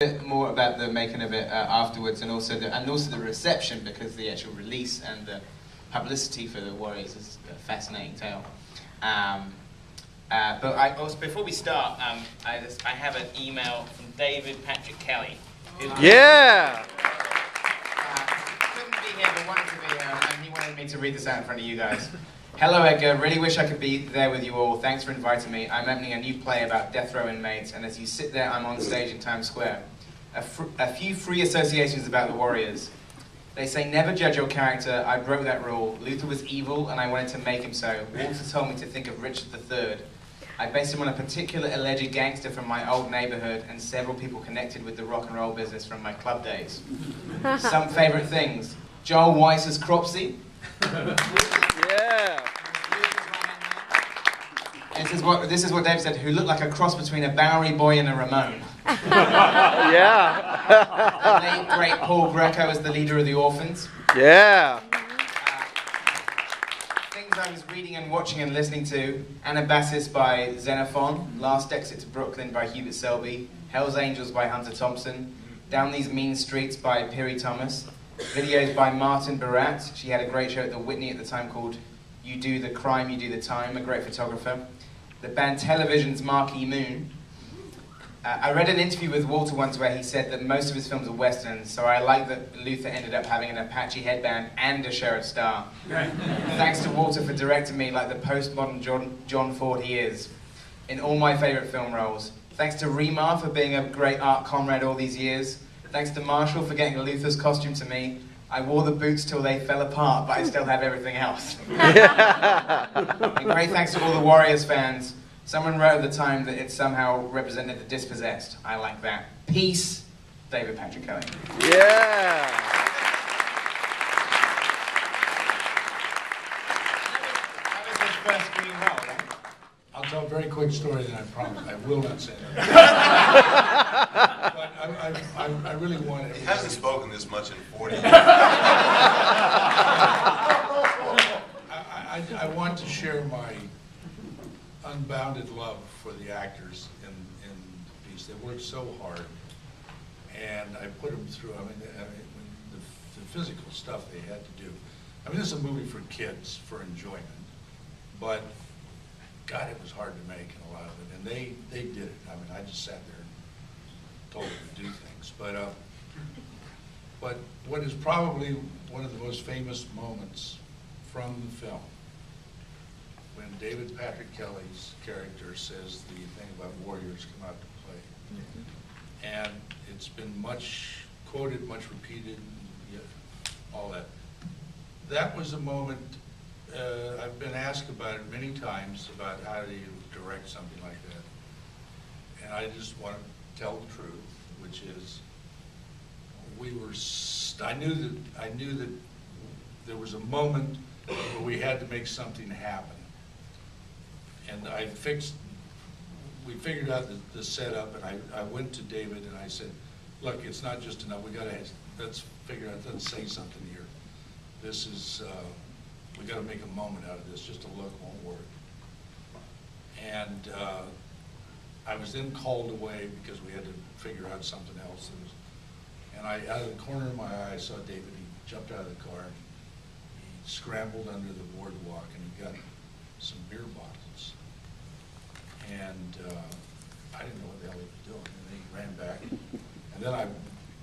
bit more about the making of it afterwards, and also the reception, because the actual release and the publicity for the Warriors is a fascinating tale. But also, before we start, I have an email from David Patrick Kelly. Yeah. Couldn't be here, but wanted to be here, and he wanted me to read this out in front of you guys. Hello, Edgar. Really wish I could be there with you all. Thanks for inviting me. I'm opening a new play about death row inmates, and as you sit there, I'm on stage in Times Square. A few free associations about the Warriors. They say never judge your character. I broke that rule. Luther was evil, and I wanted to make him so. Walter told me to think of Richard III. I based him on a particular alleged gangster from my old neighborhood, and several people connected with the rock and roll business from my club days. Some favorite things: Joel Weiss as Cropsey. Yeah. And this is what Dave said, who looked like a cross between a Bowery boy and a Ramone. Yeah. The late great Paul Greco as the leader of the Orphans. Yeah. Things I was reading and watching and listening to: Anabasis by Xenophon, Last Exit to Brooklyn by Hubert Selby, Hell's Angels by Hunter Thompson, Down These Mean Streets by Piri Thomas, videos by Martin Barat. She had a great show at the Whitney at the time called You Do the Crime, You Do the Time, a great photographer. The band Television's Mark E. Moon. I read an interview with Walter once where he said that most of his films are westerns, so I like that Luther ended up having an Apache headband and a sheriff's star. Thanks to Walter for directing me like the postmodern John Ford he is, in all my favourite film roles. Thanks to Remar for being a great art comrade all these years. Thanks to Marshall for getting Luther's costume to me. I wore the boots till they fell apart, but I still have everything else. And great thanks to all the Warriors fans. Someone wrote at the time that it somehow represented the dispossessed. I like that. Peace, David Patrick Kelly. Yeah. That was his first screen role, right? I'll tell a very quick story, then I promise I will not say that. But I really want to. He hasn't spoken this much in 40 years. I want to share my unbounded love for the actors in the piece. They worked so hard, and I put them through. I mean the physical stuff they had to do. I mean, this is a movie for kids, for enjoyment, but God, it was hard to make in a lot of it, and they did it. I mean, I just sat there and told them to do things. But what is probably one of the most famous moments from the film, when David Patrick Kelly's character says the thing about Warriors come out to play. And it's been much quoted, much repeated, all that. That was a moment, I've been asked about it many times, about how do you direct something like that. And I just want to tell the truth, which is, I knew that there was a moment where we had to make something happen. And we figured out the setup, and I went to David and I said, look, it's not just enough, let's figure out, let's say something here. This is, we got to make a moment out of this, just a look won't work. And I was then called away because we had to figure out something else. And out of the corner of my eye, I saw David. He jumped out of the car, and he scrambled under the boardwalk, and he got some beer bottles. And I didn't know what the hell he was doing. And then he ran back. And then I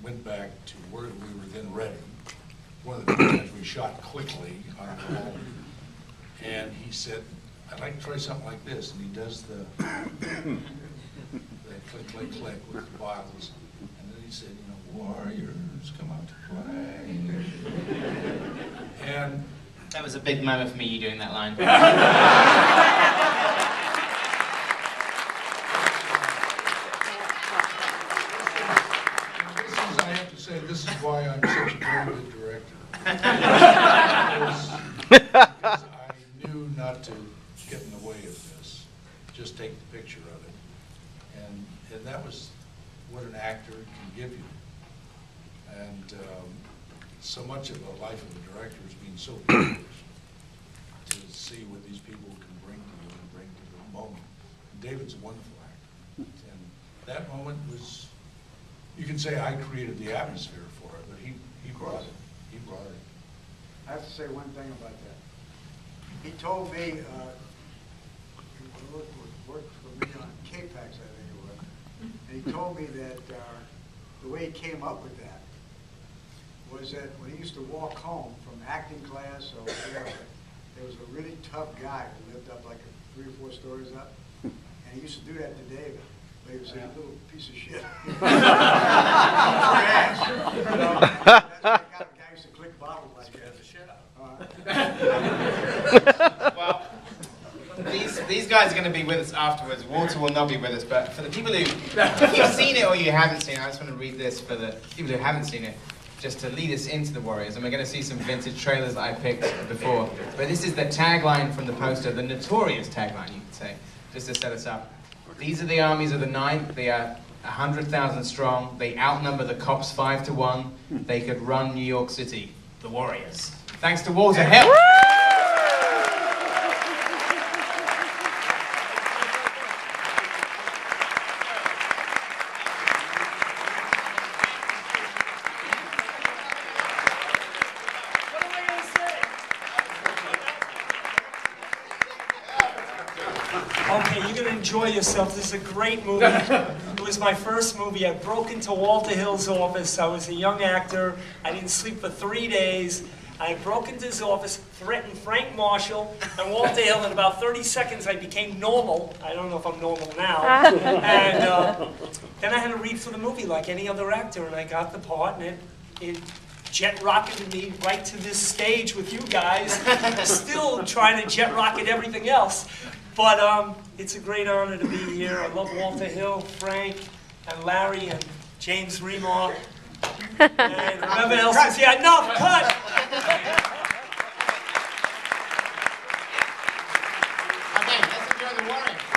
went back to where we were then ready. One of the times we shot quickly on the wall. And he said, I'd like to try something like this. And he does the click, click, click with the bottles. And then he said, Warriors come out to play. And that was a big moment for me, you doing that line. I have to say, this is why I'm such a very good director. Because I knew not to get in the way of this, just take the picture of it. And that was what an actor can give you. And so much of the life of a director is being so privileged to see what these people can bring to you and bring to the moment. And David's a wonderful actor. And that moment was you can say I created the atmosphere for it, but he brought it. He brought it. I have to say one thing about that. He told me, he worked for me on K-Pax, I think it was, and he told me that the way he came up with that was that when he used to walk home from acting class or whatever, there was a really tough guy who lived up like 3 or 4 stories up, and he used to do that to David. But he was a little piece of shit. Trash. You know, that's the kind of guy who used to click bottles like that. Well, these guys are going to be with us afterwards. Walter will not be with us, but for the people who, if you've seen it or you haven't seen it, I just want to read this for the people who haven't seen it, just to lead us into the Warriors. And we're going to see some vintage trailers that I picked before. But this is the tagline from the poster, the notorious tagline, you could say, just to set us up. These are the armies of the night. They are 100,000 strong. They outnumber the cops 5 to 1. They could run New York City. The Warriors. Thanks to Walter Hill. Okay, you're going to enjoy yourself. This is a great movie. It was my first movie. I broke into Walter Hill's office. I was a young actor. I didn't sleep for 3 days. I broke into his office, threatened Frank Marshall and Walter Hill. In about 30 seconds, I became normal. I don't know if I'm normal now. And then I had to read for the movie like any other actor, and I got the part, and it jet rocketed me right to this stage with you guys, still trying to jet rocket everything else. But it's a great honor to be here. I love Walter Hill, Frank, and Larry, and James Remar, and whoever else is here. Enough, cut! Okay, let's enjoy the Warriors.